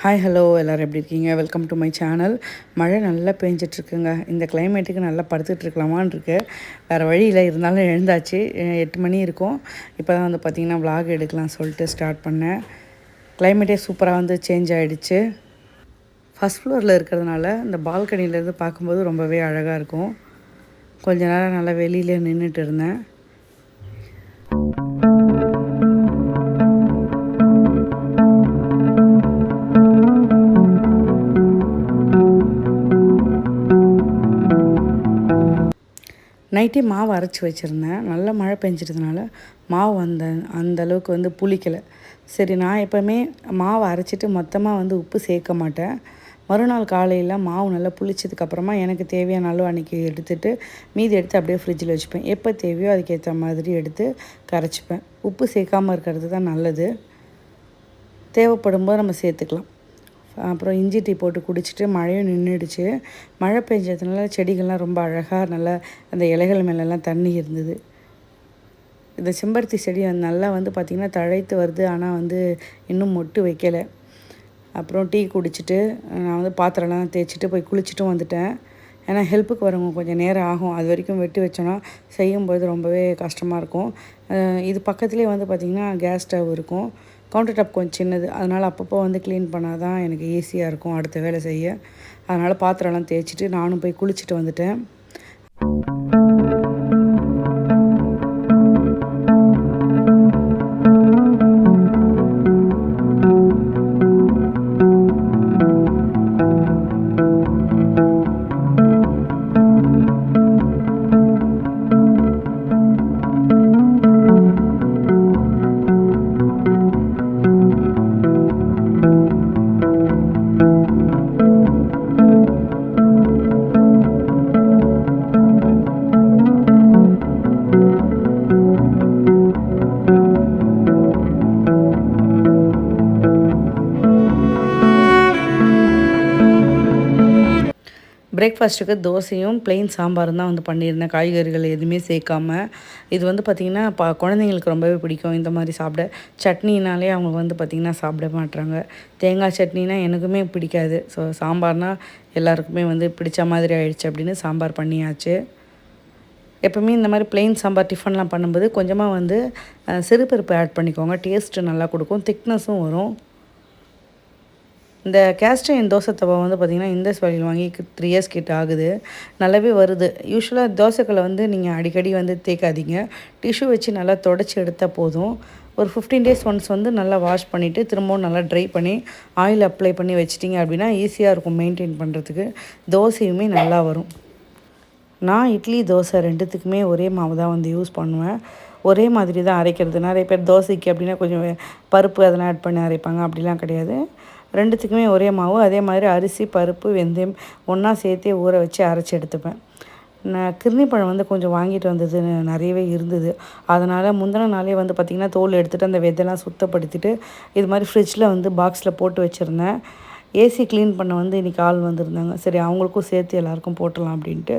Hi hello எல்லோரும் எப்படி இருக்கீங்க? Welcome to my channel. மழை நல்லா பெஞ்சிட்ருக்குங்க. இந்த கிளைமேட்டுக்கு நல்லா படுத்துட்டு இருக்கலாமான்னு இருக்கு. வேறு வழியில் இருந்தாலும் எழுந்தாச்சு. 8 மணி இருக்கும். இப்போ தான் வந்து பார்த்திங்கன்னா விலாக் எடுக்கலாம் சொல்லிட்டு ஸ்டார்ட் பண்ணேன். கிளைமேட்டே சூப்பராக வந்து சேஞ்ச் ஆகிடுச்சு. ஃபஸ்ட் ஃப்ளோரில் இருக்கிறதுனால இந்த பால்கனிலேருந்து பார்க்கும்போது ரொம்பவே அழகாக இருக்கும். கொஞ்ச நேரம் நல்லா வெளியிலே நின்றுட்டு இருந்தேன். நைட்டே மாவு அரைச்சி வச்சுருந்தேன். நல்லா மழை பெஞ்சிட்டதுனால மாவு அந்தளவுக்கு வந்து புளிக்கலை. சரி, நான் எப்போவுமே மாவு அரைச்சிட்டு மொத்தமாக வந்து உப்பு சேர்க்க மாட்டேன். மறுநாள் காலையில் மாவு நல்லா புளிச்சதுக்கப்புறமா எனக்கு தேவையான அளவு அன்றைக்கி எடுத்துகிட்டு மீதி எடுத்து அப்படியே ஃப்ரிட்ஜில் வச்சுப்பேன். எப்போ தேவையோ அதுக்கேற்ற மாதிரி எடுத்து கரைச்சிப்பேன். உப்பு சேர்க்காமல் இருக்கிறது தான் நல்லது. தேவைப்படும் போது நம்ம சேர்த்துக்கலாம். அப்புறம் இஞ்சி டீ போட்டு குடிச்சிட்டு மழையும் நின்றுடுச்சு. மழை பெஞ்சதுனால செடிகள்லாம் ரொம்ப அழகாக நல்லா அந்த இலைகள் மேலெல்லாம் தண்ணி இருந்தது. இந்த செம்பருத்தி செடி நல்லா வந்து பார்த்திங்கன்னா தழைத்து வருது. ஆனால் வந்து இன்னும் மொட்டு வைக்கலை. அப்புறம் டீ குடிச்சிட்டு நான் வந்து பாத்திரம்லாம் தேய்ச்சிட்டு போய் குளிச்சுட்டும் வந்துட்டேன். ஏன்னா ஹெல்ப்புக்கு வரவங்க கொஞ்சம் நேரம் ஆகும். அது வரைக்கும் வெட்டி வச்சோன்னா செய்யும்போது ரொம்பவே கஷ்டமாக இருக்கும். இது பக்கத்துலேயே வந்து பார்த்திங்கன்னா கேஸ் ஸ்டவ் இருக்கும். கவுண்டர் டாப் கொஞ்சம் சின்னது. அதனால் அப்பப்போ வந்து க்ளீன் பண்ணால் தான் எனக்கு ஈஸியாக இருக்கும் அடுத்த வேலை செய்ய. அதனால் பாத்திரம்லாம் தேய்ச்சிட்டு நானும் போய் குளிச்சுட்டு வந்துட்டேன். பிரேக்ஃபாஸ்ட்டுக்கு தோசையும் ப்ளெயின் சாம்பாரும் தான் வந்து பண்ணியிருந்தேன். காய்கறிகள் எதுவுமே சேர்க்காம. இது வந்து பார்த்திங்கன்னா குழந்தைங்களுக்கு ரொம்பவே பிடிக்கும் இந்த மாதிரி சாப்பிட. சட்னினாலே அவங்க வந்து பார்த்திங்கன்னா சாப்பிட மாட்றாங்க. தேங்காய் சட்னினா எனக்குமே பிடிக்காது. ஸோ சாம்பார்னால் எல்லாருக்குமே வந்து பிடிச்ச மாதிரி ஆயிடுச்சு அப்படின்னு சாம்பார் பண்ணியாச்சு. எப்போவுமே இந்த மாதிரி ப்ளெயின் சாம்பார் டிஃபன்லாம் பண்ணும்போது கொஞ்சமாக வந்து சிறுபருப்பு ஆட் பண்ணிக்கோங்க. டேஸ்ட்டு நல்லா கொடுக்கும், திக்னஸும் வரும். இந்த கேஸ்ட் அயர்ன் தோசை தவா வந்து பார்த்திங்கன்னா இண்டஸ் வேல்யூ வாங்கி 3 இயர்ஸ் கிட்ட ஆகுது. நல்லாவே வருது. யூஸ்வலாக தோசைக்கல்லை வந்து நீங்கள் அடிக்கடி வந்து தேய்க்காதீங்க. டிஷ்யூ வச்சு நல்லா தொடச்சி எடுத்தால் போதும். ஒரு 15 டேஸ் ஒன்ஸ் வந்து நல்லா வாஷ் பண்ணிவிட்டு திரும்பவும் நல்லா ட்ரை பண்ணி ஆயில் அப்ளை பண்ணி வச்சிட்டிங்க அப்படின்னா ஈஸியாக இருக்கும் மெயின்டைன் பண்ணுறதுக்கு. தோசையுமே நல்லா வரும். நான் இட்லி தோசை ரெண்டுத்துக்குமே ஒரே மாவு தான் வந்து யூஸ் பண்ணுவேன். ஒரே மாதிரி தான் அரைக்கிறது. நிறைய பேர் தோசைக்கு அப்படின்னா கொஞ்சம் பருப்பு அதெல்லாம் ஆட் பண்ணி அரைப்பாங்க. அப்படிலாம் கிடையாது. ரெண்டுத்துக்குமே ஒரே மாவு. அதே மாதிரி அரிசி, பருப்பு, வெந்தயம் ஒன்றா சேர்த்தே ஊற வச்சு அரைச்சி எடுத்துப்பேன். நான் கிர்னி பழம் வந்து கொஞ்சம் வாங்கிட்டு வந்தது நிறையவே இருந்தது. அதனால் முந்தின நாளே வந்து பார்த்திங்கன்னா தோல் எடுத்துகிட்டு அந்த விதையெல்லாம் சுத்தப்படுத்திட்டு இது மாதிரி ஃப்ரிட்ஜில் வந்து பாக்ஸில் போட்டு வச்சுருந்தேன். ஏசி க்ளீன் பண்ண வந்து இன்றைக்கி ஆள் வந்திருந்தாங்க. சரி, அவங்களுக்கும் சேர்த்து எல்லாேருக்கும் போட்டலாம் அப்படின்ட்டு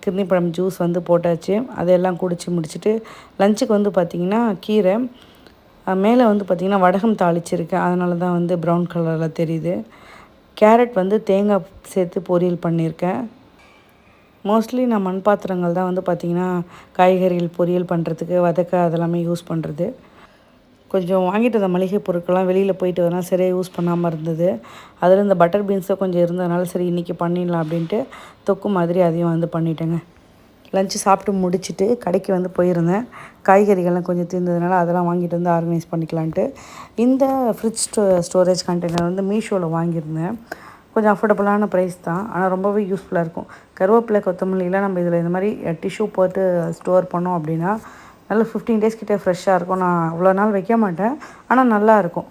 கிர்னி பழம் ஜூஸ் வந்து போட்டாச்சு. அதையெல்லாம் குடித்து முடிச்சுட்டு லஞ்சுக்கு வந்து பார்த்திங்கன்னா கீரை, மேலே வந்து பார்த்திங்கன்னா வடகம் தாளிச்சிருக்கேன். அதனால தான் வந்து ப்ரௌன் கலரில் தெரியுது. கேரட் வந்து தேங்காய் சேர்த்து பொரியல் பண்ணியிருக்கேன். மோஸ்ட்லி நான் மண் பாத்திரங்கள் தான் வந்து பார்த்திங்கன்னா காய்கறிகள் பொரியல் பண்ணுறதுக்கு வதக்க அதெல்லாமே யூஸ் பண்ணுறது. கொஞ்சம் வாங்கிட்டு வந்த மளிகை பொருட்கள்லாம் வெளியில் போயிட்டு வரலாம் சரியாக யூஸ் பண்ணாமல் இருந்தது. அதில் இந்த பட்டர் பீன்ஸும் கொஞ்சம் இருந்ததுனால சரி இன்றைக்கி பண்ணிடலாம் அப்படின்ட்டு தொக்கு மாதிரி அதையும் வந்து பண்ணிட்டேங்க. லஞ்சு சாப்பிட்டு முடிச்சுட்டு கடைக்கு வந்து போயிருந்தேன். காய்கறிகள்லாம் கொஞ்சம் தீர்ந்ததுனால அதெல்லாம் வாங்கிட்டு வந்து ஆர்கனைஸ் பண்ணிக்கலான்ட்டு இந்த ஃப்ரிட்ஜ் ஸ்டோரேஜ் கண்டெய்னர் வந்து மீஷோவில் வாங்கியிருந்தேன். கொஞ்சம் அஃபோர்டபுளான ப்ரைஸ் தான். ஆனால் ரொம்பவே யூஸ்ஃபுல்லாக இருக்கும். கருவேப்பிலை, கொத்தமல்லிலாம் நம்ம இதில் இந்த மாதிரி டிஷ்யூ போட்டு ஸ்டோர் பண்ணோம் அப்படின்னா நல்லா 15 டேஸ் கிட்டே ஃப்ரெஷ்ஷாக இருக்கும். நான் அவ்வளோ நாள் வைக்க மாட்டேன், ஆனால் நல்லாயிருக்கும்.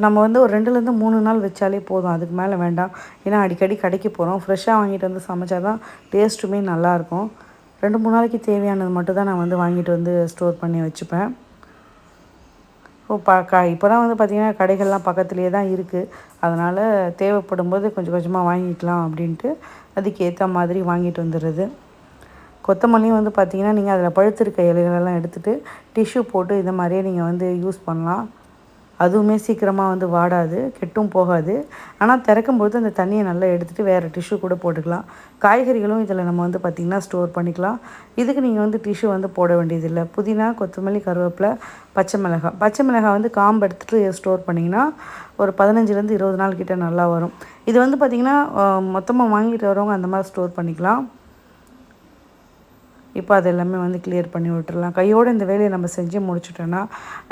நம்ம வந்து ஒரு 2லேருந்து 3 நாள் வச்சாலே போதும். அதுக்கு மேலே வேண்டாம். ஏன்னா அடிக்கடி கடைக்கு போகிறோம். ஃப்ரெஷ்ஷாக வாங்கிட்டு வந்து சமைச்சா தான் டேஸ்ட்டுமே நல்லாயிருக்கும். 2-3 நாளைக்கு தேவையானது மட்டும் தான் நான் வந்து வாங்கிட்டு வந்து ஸ்டோர் பண்ணி வச்சுப்பேன். இப்போ தான் வந்து பார்த்திங்கன்னா கடைகள்லாம் பக்கத்துலேயே தான் இருக்குது. அதனால் தேவைப்படும் போது கொஞ்சம் கொஞ்சமாக வாங்கிக்கலாம் அப்படின்ட்டு அதுக்கு ஏற்ற மாதிரி வாங்கிட்டு வந்துடுறது. கொத்தமல்லியும் வந்து பார்த்திங்கன்னா நீங்கள் அதில் பழுத்திருக்க இலைகளெல்லாம் எடுத்துகிட்டு டிஷ்யூ போட்டு இந்த மாதிரியே நீங்கள் வந்து யூஸ் பண்ணலாம். அதுவுமே சீக்கிரமாக வந்து வாடாது, கெட்டும் போகாது. ஆனால் திறக்கும்போது அந்த தண்ணியை நல்லா எடுத்துகிட்டு வேறு டிஷ்யூ கூட போட்டுக்கலாம். காய்கறிகளும் இதில் நம்ம வந்து பார்த்திங்கன்னா ஸ்டோர் பண்ணிக்கலாம். இதுக்கு நீங்கள் வந்து டிஷ்யூ வந்து போட வேண்டியதில்லை. புதினா, கொத்தமல்லி, கருவேப்பிலை, பச்சை மிளகாய் வந்து காம்பு எடுத்துகிட்டு ஸ்டோர் பண்ணிங்கன்னா ஒரு 15லேருந்து 20 நாள் கிட்ட நல்லா வரும். இது வந்து பார்த்திங்கன்னா மொத்தமாக வாங்கிட்டு வரவங்க அந்த மாதிரி ஸ்டோர் பண்ணிக்கலாம். இப்போ அது எல்லாமே வந்து கிளியர் பண்ணி விட்டுறலாம். கையோடு இந்த வேலையை நம்ம செஞ்சு முடிச்சுட்டோன்னா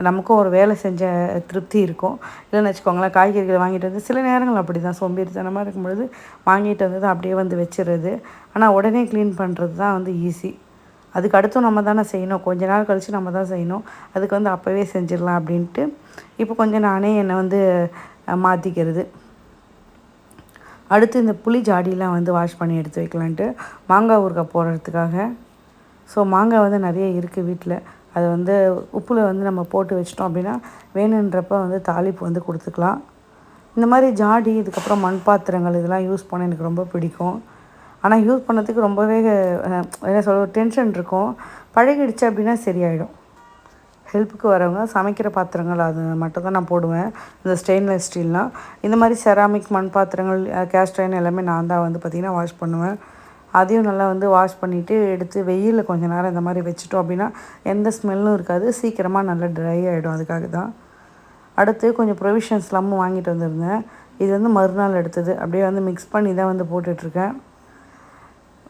நமக்கும் ஒரு வேலை செஞ்ச திருப்தி இருக்கும். இல்லைன்னு வச்சுக்கோங்களேன், காய்கறிகளை வாங்கிட்டு வந்து சில நேரங்கள் அப்படி தான் சோம்பேறித்தனமாக இருக்கும்பொழுது வாங்கிட்டு வந்து அப்படியே வந்து வச்சுருது. ஆனால் உடனே க்ளீன் பண்ணுறது தான் வந்து ஈஸி. அதுக்கு அடுத்தும் நம்ம தானே செய்யணும், கொஞ்ச நாள் கழித்து நம்ம தான் செய்யணும். அதுக்கு வந்து அப்போவே செஞ்சிடலாம் அப்படின்ட்டு இப்போ கொஞ்சம் நானே என்னை வந்து மாற்றிக்கிறது. அடுத்து இந்த புளி ஜாடியெலாம் வந்து வாஷ் பண்ணி எடுத்து வைக்கலான்ட்டு மாங்காய் ஊறுகாய் போடுறதுக்காக. ஸோ மாங்காய் வந்து நிறைய இருக்குது வீட்டில். அதை வந்து உப்பில் வந்து நம்ம போட்டு வச்சிட்டோம் அப்படின்னா வேணுன்றப்ப வந்து தாளிப்பு வந்து கொடுத்துக்கலாம். இந்த மாதிரி ஜாடி, இதுக்கப்புறம் மண் பாத்திரங்கள் இதெல்லாம் யூஸ் பண்ண எனக்கு ரொம்ப பிடிக்கும். ஆனால் யூஸ் பண்ணதுக்கு ரொம்பவே என்ன சொல்ல டென்ஷன் இருக்கும். பழகிடுச்சு அப்படின்னா சரியாயிடும். ஹெல்ப்புக்கு வரவங்க சமைக்கிற பாத்திரங்கள் அது மட்டும் தான் நான் போடுவேன், இந்த ஸ்டெயின்லெஸ் ஸ்டீல்லாம். இந்த மாதிரி செராமிக் மண் பாத்திரங்கள், கேஸ்ட் அயர்ன் எல்லாமே நான் தான் வந்து பார்த்திங்கன்னா வாஷ் பண்ணுவேன். அதையும் நல்லா வந்து வாஷ் பண்ணிவிட்டு எடுத்து வெயிலில் கொஞ்சம் நேரம் இந்த மாதிரி வச்சுட்டோம் அப்படின்னா எந்த ஸ்மெல்லும் இருக்காது, சீக்கிரமாக நல்லா ட்ரை ஆகிடும். அதுக்காக தான். அடுத்து கொஞ்சம் ப்ரொவிஷன்ஸ்லாமும் வாங்கிட்டு வந்திருந்தேன். இது வந்து மறுநாள் எடுத்தது. அப்படியே வந்து மிக்ஸ் பண்ணி தான் வந்து போட்டுட்ருக்கேன்.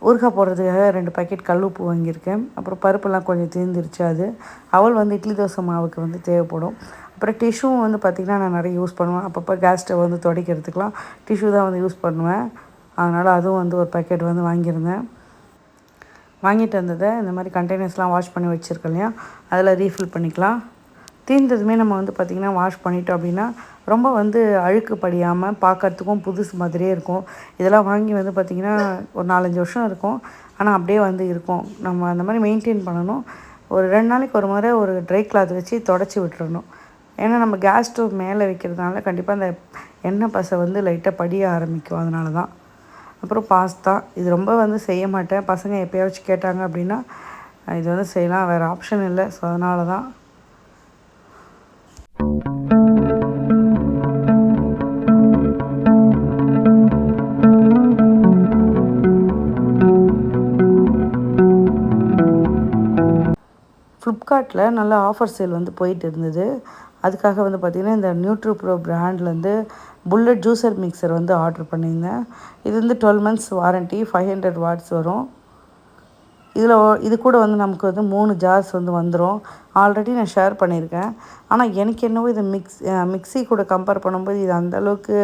ஊறுகாய் போடுறதுக்காக 2 பாக்கெட் கல் உப்பு வாங்கியிருக்கேன். அப்புறம் பருப்புலாம் கொஞ்சம் தீர்ந்துருச்சு. அது அவள் வந்து இட்லி தோசை மாவுக்கு வந்து தேவைப்படும். அப்புறம் டிஷ்யூவும் வந்து பார்த்திங்கன்னா நான் நிறைய யூஸ் பண்ணுவேன். அப்பப்போ கேஸ் ஸ்டவ் வந்து துடைக்கிறதுக்கெலாம் டிஷ்யூ தான் வந்து யூஸ் பண்ணுவேன். அதனால் அதுவும் வந்து ஒரு பேக்கெட் வந்து வாங்கியிருந்தேன். வாங்கிட்டு வந்ததை இந்த மாதிரி கண்டெய்னர்ஸ்லாம் வாஷ் பண்ணி வச்சுருக்கேன் இல்லையா, அதில் ரீஃபில் பண்ணிக்கலாம். தீர்ந்ததுமே நம்ம வந்து பார்த்திங்கன்னா வாஷ் பண்ணிட்டோம் அப்படின்னா ரொம்ப வந்து அழுக்கு படியாமல் பார்க்கறதுக்கும் புதுசு மாதிரியே இருக்கும். இதெல்லாம் வாங்கி வந்து பார்த்திங்கன்னா ஒரு 4-5 வருஷம் இருக்கும். ஆனால் அப்படியே வந்து இருக்கும். நம்ம அந்த மாதிரி மெயின்டைன் பண்ணணும். ஒரு 2 நாளைக்கு ஒரு முறை ஒரு ட்ரை கிளாத் வச்சு தொடச்சி விட்டுறணும். ஏன்னா நம்ம கேஸ் ஸ்டவ் மேலே வைக்கிறதுனால கண்டிப்பாக அந்த எண்ணெய் பசை வந்து லைட்டாக படிய ஆரம்பிக்கும். அதனால தான். அப்புறம் பாஸ்தா, இது ரொம்ப வந்து செய்ய மாட்டேன். பசங்க எப்போயாச்சும் கேட்டாங்க அப்படின்னா இது வந்து செய்யலாம், வேறு ஆப்ஷன் இல்லை. ஸோ அதனால தான். ஃப்ளிப்கார்ட்டில் நல்ல ஆஃபர் சேல் வந்து போயிட்டு இருந்தது. அதுக்காக வந்து பார்த்திங்கன்னா இந்த நியூட்ரிப்ரோ பிராண்ட்லேருந்து புல்லட் ஜூஸர் மிக்சர் வந்து ஆர்டர் பண்ணியிருந்தேன். இது வந்து 12 months வாரண்ட்டி, 500 watts வரும். இது கூட வந்து நமக்கு வந்து 3 ஜார்ஸ் வந்து வந்துடும். ஆல்ரெடி நான் ஷேர் பண்ணியிருக்கேன். ஆனால் எனக்கு என்னவோ இது மிக்ஸி கூட கம்பேர் பண்ணும்போது இது அந்தளவுக்கு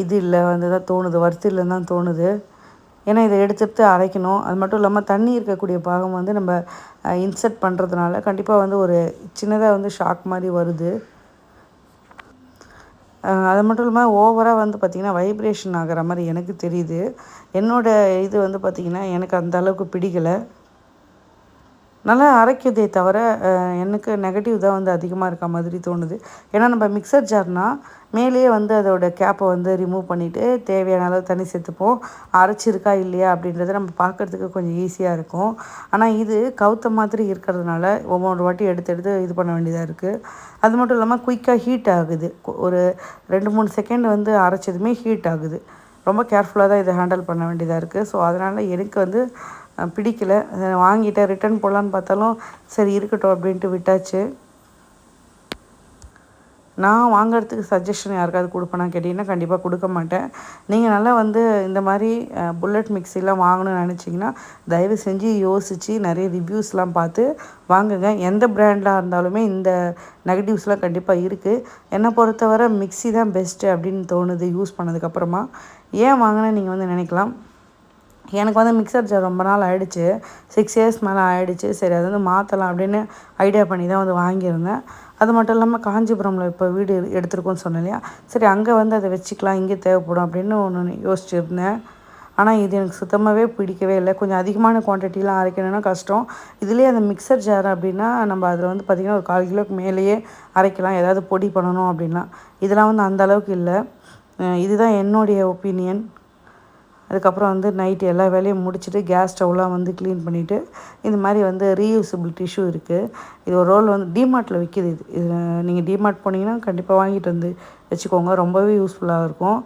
இது இல்லை வந்து தான் தோணுது, ஒர்த் இல்லைன்னு தான் தோணுது. ஏன்னா இதை எடுத்து அரைக்கணும். அது மட்டும் இல்லாமல் தண்ணி இருக்கக்கூடிய பாகம் வந்து நம்ம இன்சர்ட் பண்ணுறதுனால கண்டிப்பாக வந்து ஒரு சின்னதாக வந்து ஷாக் மாதிரி வருது. அது மட்டும் இல்லாமல் ஓவராக வந்து பார்த்திங்கன்னா வைப்ரேஷன் ஆகிற மாதிரி எனக்கு தெரியுது. என்னோடய இது வந்து பார்த்திங்கன்னா எனக்கு அந்த அளவுக்கு பிடிக்கலை. நல்லா அரைக்குதே தவிர எனக்கு நெகட்டிவ் தான் வந்து அதிகமாக இருக்க மாதிரி தோணுது. ஏன்னா நம்ம மிக்சர் ஜார்னால் மேலேயே வந்து அதோட கேப்பை வந்து ரிமூவ் பண்ணிவிட்டு தேவையான அளவு தண்ணி சேர்த்துப்போம். அரைச்சிருக்கா இல்லையா அப்படின்றத நம்ம பார்க்குறதுக்கு கொஞ்சம் ஈஸியாக இருக்கும். ஆனால் இது கவுத்த மாதிரி இருக்கிறதுனால ஒவ்வொரு வாட்டி எடுத்து இது பண்ண வேண்டியதாக இருக்குது. அது மட்டும் இல்லாமல் குயிக்காக ஹீட் ஆகுது. ஒரு 2-3 செகண்ட் வந்து அரைச்சதுமே ஹீட் ஆகுது. ரொம்ப கேர்ஃபுல்லாக தான் இதை ஹேண்டில் பண்ண வேண்டியதாக இருக்குது. ஸோ அதனால் எனக்கு வந்து பிடிக்கல. வாங்கிட்டேன், ரிட்டன் போடலான்னு பார்த்தாலும் சரி இருக்கட்டும் அப்படின்ட்டு விட்டாச்சு. நான் வாங்கிறதுக்கு சஜஷன் யாருக்காவது கொடுப்பேனா கேட்டிங்கன்னா கண்டிப்பாக கொடுக்க மாட்டேன். நீங்கள் நல்லா வந்து இந்த மாதிரி புல்லட் மிக்ஸிலாம் வாங்கணும்னு நினச்சிங்கன்னா தயவு செஞ்சு யோசித்து நிறைய ரிவ்யூஸ்லாம் பார்த்து வாங்குங்க. எந்த பிராண்டாக இருந்தாலுமே இந்த நெகட்டிவ்ஸ்லாம் கண்டிப்பாக இருக்குது. என்னை பொறுத்தவரை மிக்ஸி தான் பெஸ்ட்டு அப்படின்னு தோணுது யூஸ் பண்ணதுக்கப்புறமா. ஏன் வாங்கினேன் நீங்கள் வந்து நினைக்கலாம். எனக்கு வந்து மிக்சர் ஜார் ரொம்ப நாள் ஆகிடுச்சு, 6 years மேலே ஆகிடுச்சு. சரி அது வந்து மாற்றலாம் அப்படின்னு ஐடியா பண்ணி தான் வந்து வாங்கியிருந்தேன். அது மட்டும் இல்லாமல் காஞ்சிபுரமில் இப்போ வீடு எடுத்துருக்கோன்னு சொன்னேன் இல்லையா, சரி அங்கே வந்து அதை வச்சுக்கலாம், இங்கே தேவைப்படும் அப்படின்னு ஒன்று யோசிச்சுருந்தேன். ஆனால் இது எனக்கு சுத்தமாகவே பிடிக்கவே இல்லை. கொஞ்சம் அதிகமான குவான்டிட்டிலாம் அரைக்கணும்னா கஷ்டம். இதுலேயே அந்த மிக்சர் ஜார் அப்படின்னா நம்ம அதில் வந்து பார்த்திங்கன்னா ஒரு 1/4 கிலோக்கு மேலேயே அரைக்கலாம், ஏதாவது பொடி பண்ணணும் அப்படின்னா. இதெல்லாம் வந்து அந்த அளவுக்கு இல்லை. இதுதான் என்னுடைய ஒப்பீனியன். அதுக்கப்புறம் வந்து நைட்டு எல்லா வேலையும் முடிச்சுட்டு கேஸ் ஸ்டவ்லாம் வந்து க்ளீன் பண்ணிவிட்டு இந்த மாதிரி வந்து ரீயூசபிள் டிஷ்யூ இருக்குது. இது ஒரு ரோல் வந்து டிமார்ட்டில் விற்கிது. இது நீங்கள் டிமார்ட் போனீங்கன்னா கண்டிப்பாக வாங்கிட்டு வந்து வச்சுக்கோங்க. ரொம்பவே யூஸ்ஃபுல்லாக இருக்கும்.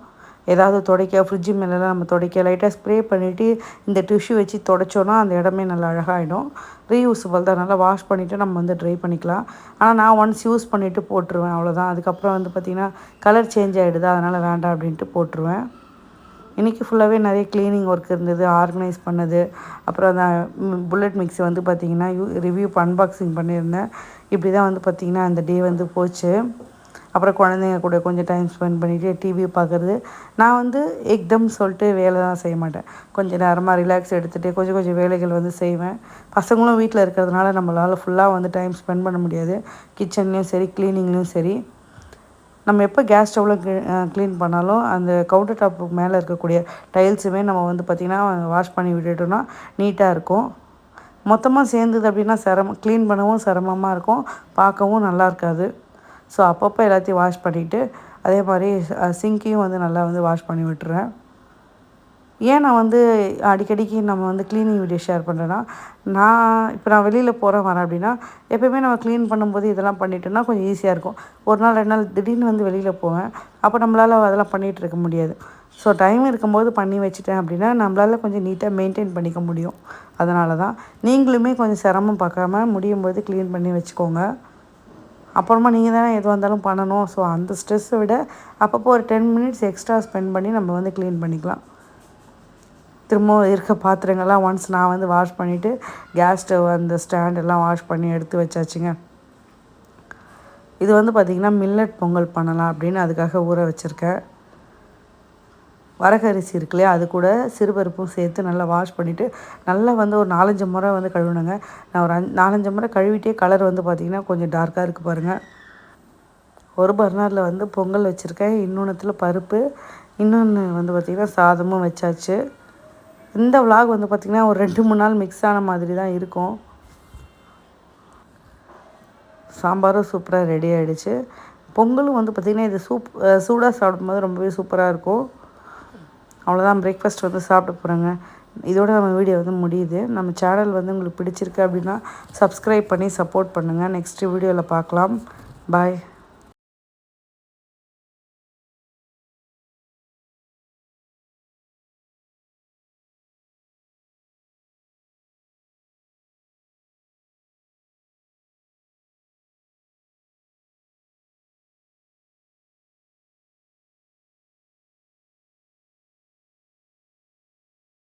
ஏதாவது துடைக்க ஃப்ரிட்ஜு மேலெலாம் நம்ம துடைக்க லைட்டாக ஸ்ப்ரே பண்ணிவிட்டு இந்த டிஷ்யூ வச்சு துடைச்சோன்னா அந்த இடமே நல்லா அழகாகிடும். ரீயூஸபிள் தான். நல்லா வாஷ் பண்ணிவிட்டு நம்ம வந்து ட்ரை பண்ணிக்கலாம். ஆனால் நான் ஒன்ஸ் யூஸ் பண்ணிவிட்டு போட்டுருவேன், அவ்வளோதான். அதுக்கப்புறம் வந்து பார்த்திங்கன்னா கலர் சேஞ்ச் ஆகிடுது, அதனால் வேண்டாம் அப்படின்ட்டு போட்டுருவேன். இன்றைக்கி ஃபுல்லாகவே நிறைய க்ளீனிங் ஒர்க் இருந்தது, ஆர்கனைஸ் பண்ணது. அப்புறம் அந்த புல்லட் மிக்ஸி வந்து பார்த்திங்கன்னா ரிவ்யூ அன்பாக்சிங் பண்ணியிருந்தேன். இப்படி தான் வந்து பார்த்திங்கன்னா அந்த டே வந்து போச்சு. அப்புறம் குழந்தைங்க கூட கொஞ்சம் டைம் ஸ்பெண்ட் பண்ணிவிட்டு டிவி பார்க்குறது. நான் வந்து எக்தம் சொல்லிட்டு வேலைலாம் செய்ய மாட்டேன். கொஞ்சம் நேரமாக ரிலாக்ஸ் எடுத்துகிட்டு கொஞ்சம் கொஞ்சம் வேலைகள் வந்து செய்வேன். பசங்களும் வீட்டில் இருக்கிறதுனால நம்மளால் ஃபுல்லாக வந்து டைம் ஸ்பெண்ட் பண்ண முடியாது. கிச்சன்லேயும் சரி, க்ளீனிங்லேயும் சரி. நம்ம எப்போ கேஸ் ஸ்டவ்வில் க்ளீன் பண்ணாலும் அந்த கவுண்டர் டாப்பு மேலே இருக்கக்கூடிய டைல்ஸுமே நம்ம வந்து பார்த்திங்கன்னா வாஷ் பண்ணி விட்டுட்டோம்னா நீட்டாக இருக்கும். மொத்தமாக சேர்ந்தது அப்படின்னா க்ளீன் பண்ணவும் சிரமமாக இருக்கும், பார்க்கவும் நல்லா இருக்காது. ஸோ அப்பப்போ எல்லாத்தையும் வாஷ் பண்ணிவிட்டு அதே மாதிரி சிங்கையும் வந்து நல்லா வந்து வாஷ் பண்ணி விட்டுறேன். ஏன் நான் வந்து அடிக்கடிக்கு நம்ம வந்து க்ளீனிங் வீடியோ ஷேர் பண்ணுறேன்னா, நான் வெளியில் வரேன் அப்படின்னா எப்போயுமே நம்ம க்ளீன் பண்ணும்போது இதெல்லாம் பண்ணிட்டோம்னா கொஞ்சம் ஈஸியாக இருக்கும். ஒரு நாள் 2 நாள் திடீர்னு வந்து வெளியில் போவேன். அப்போ நம்மளால் அதெல்லாம் பண்ணிகிட்டு இருக்க முடியாது. ஸோ டைம் இருக்கும்போது பண்ணி வச்சுட்டேன் அப்படின்னா நம்மளால் கொஞ்சம் நீட்டாக மெயின்டைன் பண்ணிக்க முடியும். அதனால தான் நீங்களுமே கொஞ்சம் சிரமம் பார்க்காம முடியும்போது க்ளீன் பண்ணி வச்சுக்கோங்க. அப்புறமா நீங்கள் தானே எதுவாக இருந்தாலும் பண்ணணும். ஸோ அந்த ஸ்ட்ரெஸ்ஸை விட அப்பப்போ ஒரு 10 மினிட்ஸ் எக்ஸ்ட்ரா ஸ்பெண்ட் பண்ணி நம்ம வந்து க்ளீன் பண்ணிக்கலாம். திரும்பவும் இருக்க பாத்திரங்கள்லாம் ஒன்ஸ் நான் வந்து வாஷ் பண்ணிவிட்டு கேஸ் ஸ்டவ் அந்த ஸ்டாண்டெல்லாம் வாஷ் பண்ணி எடுத்து வச்சாச்சுங்க. இது வந்து பார்த்திங்கன்னா மில்லட் பொங்கல் பண்ணலாம் அப்படின்னு அதுக்காக ஊற வச்சுருக்கேன். வரகரிசி இருக்கு இல்லையா, அது கூட சிறுபருப்பும் சேர்த்து நல்லா வாஷ் பண்ணிவிட்டு நல்லா வந்து ஒரு 4-5 முறை வந்து கழுவுணுங்க. நான் ஒரு 4-5 முறை கழுவிட்டே கலர் வந்து பார்த்திங்கன்னா கொஞ்சம் டார்க்காக இருக்குது பாருங்கள். ஒரு பர்னரில் வந்து பொங்கல் வச்சுருக்கேன், இன்னொன்றுத்தில் பருப்பு, இன்னொன்று வந்து பார்த்திங்கன்னா சாதமும் வச்சாச்சு. இந்த விலாக் வந்து பார்த்திங்கன்னா ஒரு 2-3 நாள் மிக்ஸ் ஆன மாதிரி தான் இருக்கும். சாம்பாரும் சூப்பராக ரெடி ஆகிடுச்சு. பொங்கலும் வந்து பார்த்திங்கன்னா இது சூடாக சாப்பிடும்போது ரொம்பவே சூப்பராக இருக்கும். அவ்வளோதான், பிரேக்ஃபாஸ்ட் வந்து சாப்பிட்டு போகிறேங்க. இதோட நம்ம வீடியோ வந்து முடியுது. நம்ம சேனல் வந்து உங்களுக்கு பிடிச்சிருக்கு அப்படின்னா சப்ஸ்கிரைப் பண்ணி சப்போர்ட் பண்ணுங்கள். நெக்ஸ்ட் வீடியோவில் பார்க்கலாம். பாய்.